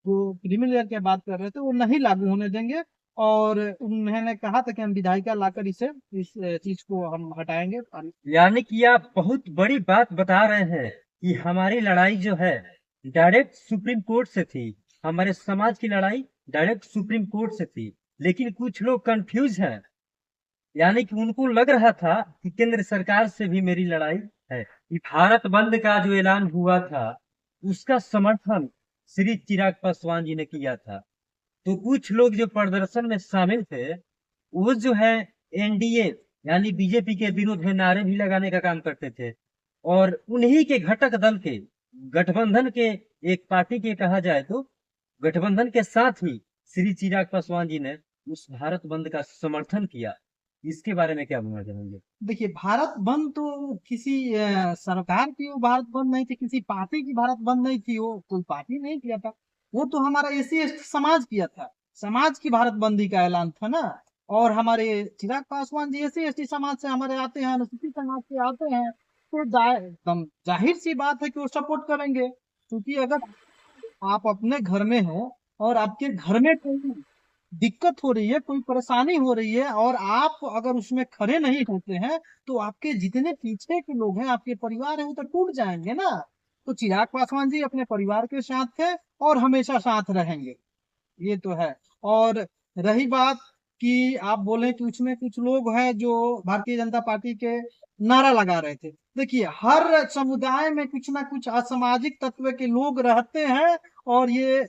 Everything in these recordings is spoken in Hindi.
जो क्रीमी लेयर की बात कर रहे थे वो नहीं लागू होने देंगे। और उन्होंने कहा था कि हम विधायिका लाकर इस चीज को हम हटाएंगे। यानी कि आप बहुत बड़ी बात बता रहे हैं कि हमारी लड़ाई जो है डायरेक्ट सुप्रीम कोर्ट से थी। हमारे समाज की लड़ाई डायरेक्ट सुप्रीम कोर्ट से थी। लेकिन कुछ लोग कंफ्यूज हैं। यानी कि उनको लग रहा था कि केंद्र सरकार से भी मेरी लड़ाई है। ये भारत बंद का जो ऐलान हुआ था उसका समर्थन श्री चिराग पासवान जी ने किया था। तो कुछ लोग जो प्रदर्शन में शामिल थे वो जो है एनडीए यानी बीजेपी के विरुद्ध में नारे भी लगाने का काम करते थे। और उन्हीं के घटक दल के गठबंधन के एक पार्टी के कहा जाए तो गठबंधन के साथ ही श्री चिराग पासवान जी ने उस भारत बंद का समर्थन किया। इसके बारे में क्या बोलना चाहेंगे? देखिए, भारत बंद तो किसी सरकार की वो भारत बंद नहीं थी, किसी पार्टी की भारत बंद नहीं थी, वो कोई पार्टी नहीं किया था। वो तो हमारा एसी एसटी समाज किया था। समाज की भारत बंदी का ऐलान था ना। और हमारे चिराग पासवान जी एसी एसटी समाज से हमारे आते हैं, अनुसूचित समाज से आते हैं, तो एकदम जाहिर सी बात है कि वो सपोर्ट करेंगे। क्योंकि अगर आप अपने घर में हो और आपके घर में कोई दिक्कत हो रही है, कोई परेशानी हो रही है, और आप अगर उसमें खड़े नहीं होते हैं, तो आपके जितने पीछे के लोग हैं, आपके परिवार है, वो तो टूट जाएंगे ना। तो चिराग पासवान जी अपने परिवार के साथ थे और हमेशा साथ रहेंगे। ये तो है। और रही बात कि आप बोले कि उसमें कुछ लोग हैं जो भारतीय जनता पार्टी के नारा लगा रहे थे। देखिए, हर समुदाय में कुछ ना कुछ असामाजिक तत्व के लोग रहते हैं। और ये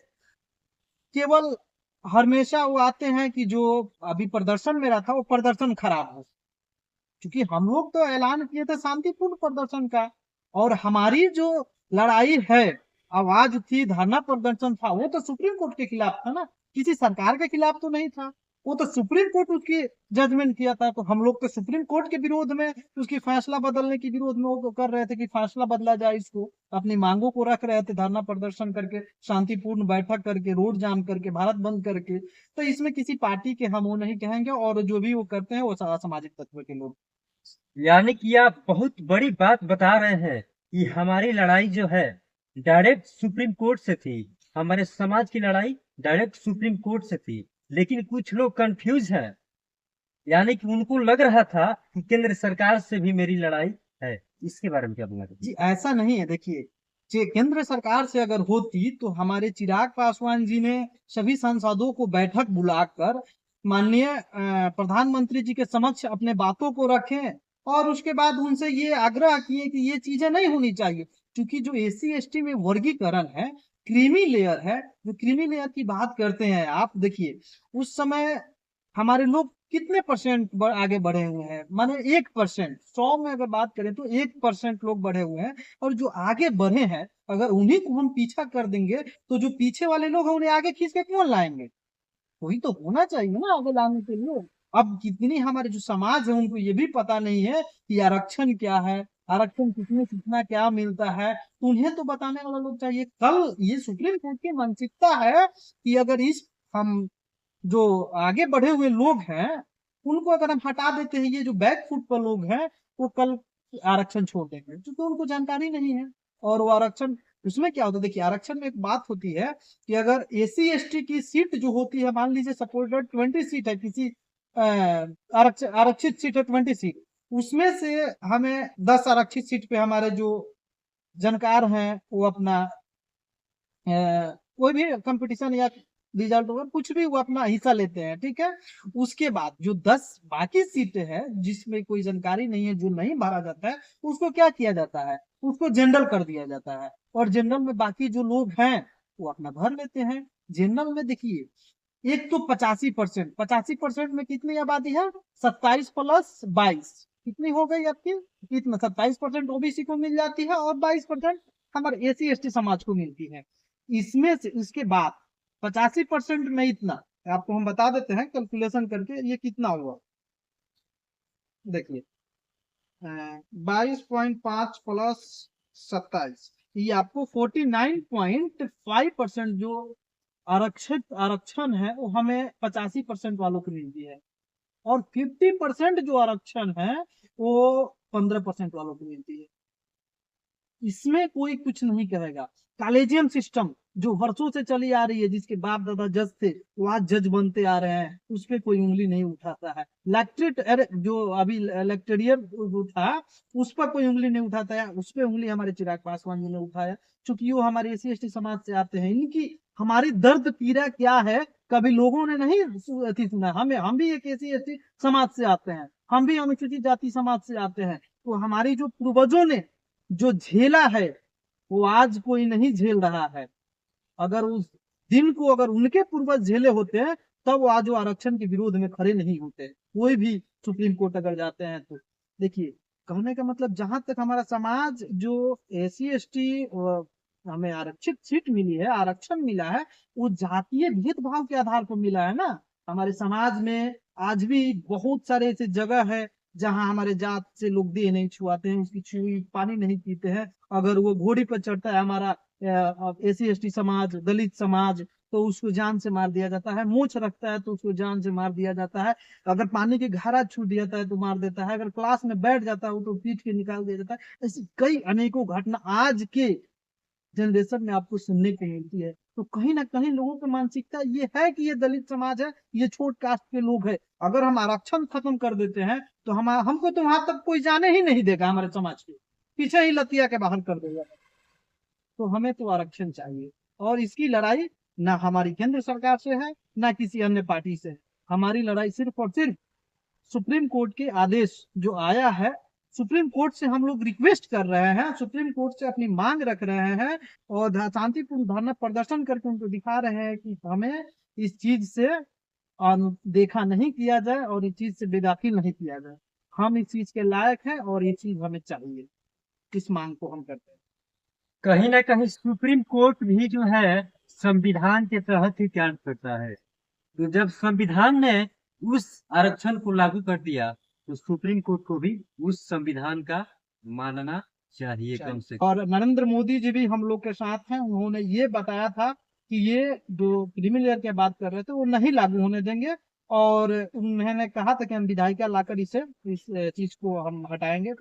केवल हमेशा वो आते हैं कि जो अभी प्रदर्शन में रहा था वो प्रदर्शन खराब हो। क्योंकि हम लोग तो ऐलान किए थे शांतिपूर्ण प्रदर्शन का। और हमारी जो लड़ाई है, आवाज थी, धरना प्रदर्शन था, वो तो सुप्रीम कोर्ट के खिलाफ था ना, किसी सरकार के खिलाफ तो नहीं था। वो तो सुप्रीम कोर्ट उसकी जजमेंट किया था, तो हम लोग तो सुप्रीम कोर्ट के विरोध में, उसकी फैसला बदलने के विरोध में वो कर रहे थे कि फैसला बदला जाए। इसको अपनी मांगों को रख रहे थे, धरना प्रदर्शन करके, शांतिपूर्ण बैठक करके, रोड जाम करके, भारत बंद करके। तो इसमें किसी पार्टी के हम वो नहीं कहेंगे, और जो भी वो करते हैं वो सामाजिक तत्व के लोग। यानी कि आप बहुत बड़ी बात बता रहे हैं कि हमारी लड़ाई जो है डायरेक्ट सुप्रीम कोर्ट से थी। हमारे समाज की लड़ाई डायरेक्ट सुप्रीम कोर्ट से थी। लेकिन कुछ लोग कंफ्यूज हैं। यानी कि उनको लग रहा था कि केंद्र सरकार से भी मेरी लड़ाई है। इसके बारे में क्या बोलना जी, चाहेंगे? ऐसा नहीं है। देखिए, केंद्र सरकार से अगर होती तो हमारे चिराग पासवान जी ने सभी सांसदों को बैठक बुलाकर माननीय प्रधानमंत्री जी के समक्ष अपने बातों को रखें। और उसके बाद उनसे ये आग्रह किए कि ये चीजें नहीं होनी चाहिए। क्योंकि जो एससी एसटी में वर्गीकरण है, क्रीमी लेयर है, जो क्रीमी लेयर की बात करते हैं, आप देखिए उस समय हमारे लोग कितने परसेंट आगे बढ़े हुए हैं। माने 1%, 100 में अगर बात करें तो 1% लोग बढ़े हुए हैं। और जो आगे बढ़े हैं, अगर उन्हीं को हम पीछा कर देंगे, तो जो पीछे वाले लोग हैं उन्हें आगे खींच के कौन लाएंगे? कोई तो होना चाहिए ना आगे लाने के लिए। अब कितनी हमारे जो समाज है उनको ये भी पता नहीं है कि आरक्षण क्या है, आरक्षण कितने कितना क्या मिलता है, तो उन्हें तो बताने वाला लोग चाहिए। कल ये सुप्रीम कोर्ट की मानसिकता है कि अगर इस हम जो आगे बढ़े हुए लोग हैं उनको अगर हम हटा देते हैं, ये जो बैक फुट पर लोग हैं, वो कल आरक्षण छोड़ देंगे, क्योंकि उनको जानकारी नहीं है। और वो आरक्षण, उसमें क्या होता है, देखिए आरक्षण में एक बात होती है कि अगर एसी एसटी की सीट जो होती है, मान लीजिए सपोज 20 सीट है किसी आरक्षित सीट है 20 सीट, उसमें से हमें 10 आरक्षित सीट पे हमारे जो जानकार हैं वो अपना कोई भी कंपटीशन या रिजल्ट होगा, कुछ भी वो अपना हिस्सा लेते हैं, ठीक है। उसके बाद जो 10 बाकी सीटें हैं जिसमें कोई जानकारी नहीं है, जो नहीं भरा जाता है, उसको क्या किया जाता है, उसको जनरल कर दिया जाता है। और जनरल में बाकी जो लोग हैं वो अपना भर लेते हैं। जनरल में देखिए, एक तो 85%, 85% में कितनी आबादी है, 27 + 22, कितनी हो गई आपकी? कितना? 27% ओबीसी को मिल जाती है और 22% हमारे एसी एसटी समाज को मिलती है। इसमें से इसके बाद 85% में इतना आपको हम बता देते हैं कैलकुलेशन करके, ये कितना हुआ। देखिए, 22.5 + 27, ये आपको 49.5% जो आरक्षण है वो हमें 85% वालों को मिलती है। और 50% जो आरक्षण है वो 15% वालों को मिलती है। इसमें कोई कुछ नहीं कहेगा। कॉलेजियम सिस्टम, जो वर्षों से चली आ रही है, जिसके बाप दादा जज थे, वो आज जज बनते आ रहे हैं, उस पर कोई उंगली नहीं उठाता है। इलेक्ट्रेट, अरे जो अभी इलेक्टेरियल जो था, उस पर कोई उंगली नहीं उठाता है, उस पर उंगली हमारे चिराग पासवान जी ने उठाया, क्योंकि वो हमारे SC ST समाज से आते हैं। इनकी हमारी दर्द पीड़ा क्या है कभी लोगों ने नहीं अथी सुना। हम भी एक SC ST समाज से आते हैं, हम भी अनुसूचित जाति समाज से आते हैं। तो हमारी जो पूर्वजों ने जो झेला है, वो आज कोई नहीं झेल रहा है। अगर उस दिन को अगर उनके पूर्वज झेले होते हैं, तब वो आज वो आरक्षण के विरोध में खड़े नहीं होते। कोई भी सुप्रीम कोर्ट अगर जाते हैं तो देखिए, कहने का मतलब जहां तक हमारा समाज जो SC ST हमें आरक्षित सीट मिली है, आरक्षण मिला है, वो जातीय भेदभाव के आधार पर मिला है ना। हमारे समाज में आज भी बहुत सारे ऐसे जगह है जहां हमारे जात से लोग देह नहीं छुआते हैं, उसकी छुई पानी नहीं पीते हैं। अगर वो घोड़ी पर चढ़ता है हमारा SC ST समाज, दलित समाज, तो उसको जान से मार दिया जाता है। मूछ रखता है तो उसको जान से मार दिया जाता है। अगर पानी के घारा छू दिया जाता है तो मार देता है। अगर क्लास में बैठ जाता है तो पीट के निकाल दिया जाता है। ऐसी कई अनेकों घटना आज के जनरेशन में आपको सुनने को मिलती है। तो कहीं ना कहीं लोगों की मानसिकता ये है कि ये दलित समाज है, ये छोट कास्ट के लोग है, अगर हम आरक्षण खत्म कर देते हैं तो हमको तो वहां तक कोई जाने ही नहीं देगा, हमारे समाज के पीछे ही लतिया के बाहर कर देगा। तो हमें तो आरक्षण चाहिए, और इसकी लड़ाई ना हमारी केंद्र सरकार से है, ना किसी अन्य पार्टी से है। हमारी लड़ाई सिर्फ और सिर्फ सुप्रीम कोर्ट के आदेश जो आया है, सुप्रीम कोर्ट से हम लोग रिक्वेस्ट कर रहे हैं, सुप्रीम कोर्ट से अपनी मांग रख रहे हैं, और शांतिपूर्ण धरना प्रदर्शन करके उनको दिखा रहे हैं कि हमें इस चीज से देखा नहीं किया जाए और इस चीज से बेदखल नहीं किया जाए। हम इस चीज के लायक हैं और ये चीज हमें चाहिए। इस मांग को हम करते हैं। कहीं ना कहीं सुप्रीम कोर्ट भी जो है संविधान के तहत ही कार्य करता है। तो जब संविधान ने उस आरक्षण को लागू कर दिया, तो सुप्रीम कोर्ट को भी उस संविधान का मानना चाहिए कम से कम। और नरेंद्र मोदी जी भी हम लोग के साथ हैं। उन्होंने ये बताया था कि ये जो क्रीमी लेयर की बात कर रहे थे वो नहीं लागू होने देंगे, और उन्होंने कहा था कि हम विधायिका लाकर इस चीज को हम हटाएंगे।